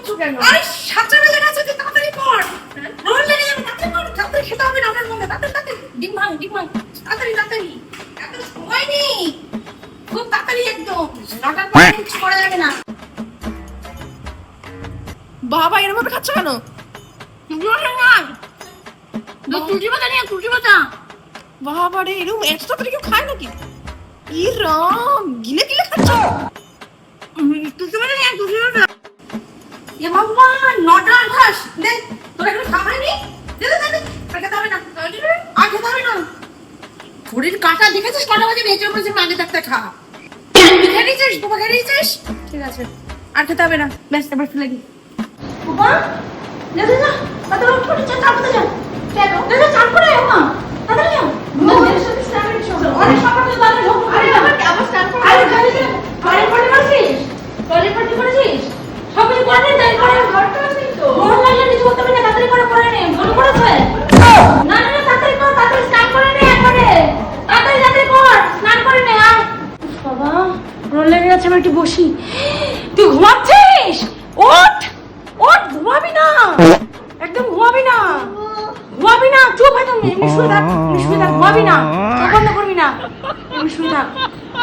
করছো কেন? আরে 7টা বেজে গেছে, তুই তাড়াতাড়ি কর। রোল লেগে যাবে, তাড়াতাড়ি কর, তাড়াতাড়ি খেতে হবে না আমার মনে, তাড়াতাড়ি ডিম ভাঙ, তাড়াতাড়ি এত সময় নেই, খুব তাড়াতাড়ি একদম 9টার পরে কিছু করা যাবে না। বাবা এরম ভাবে খাচ্ছ কেন? তুলসী পাতা নিয়ে তুলসী পাতা। বাবা রে, এরম এত তাড়াতাড়ি কেউ খায় নাকি? ই রাম, গিলে গিলে খাচ্ছ। তুলসী পাতা নিয়ে তুলসী পাতা। এ ভগবান, 9টা 28, দেখ তোর এখন খাওয়া হয়নি, দে দে দে, আর খেতে হবে না, আর খেতে হবে না। ঘড়ির কাঁটা দেখেছিস কটা বাজে? বেঁচে বলেছে আগে থাকতে খা। খেয়ে নিয়েছিস, বাবা খেয়ে নিয়েছিস? ঠিক আছে, আর খেতে হবে না, ব্যাস এবার ফেলে দিই। বাবা যা যা যা, তাড়াতাড়ি উঠ করে চা করতে যা। কেন? যা যা, চান করে আয় মা, তাড়াতাড়ি যা। মেয়ের সাথে স্নানের সময় অনেক সকালে তো তাহলে ঢোক। আরে আবার আবার স্নান করতে। আরে চলে যা, টয়লেট পটি করেছিস? টয়লেট পটি করেছিস? সব কিছু করে নে, তাই করে ঘরটা আছে তো। ঘর লাগলে কিছু করতে হবে না, তাড়াতাড়ি করে নে। মনে করেছে? না না না, তাড়াতাড়ি কর, তাড়াতাড়ি স্নান করে নে একবারে। তাড়াতাড়ি কর, স্নান করে নে আর। বাবা রোল লেগে গেছে, আমি একটু বসি। তুই ঘুমাচ্ছিস? ওঠ ওঠ, ঘুমাবি না, একদম ঘুমাবি না, ঘুমাবি না, চুপ একদম, এমনি শুয়ে থাক, ঘুমাবি না, চোখ বন্ধ করবি না, এমনি শুয়ে থাক।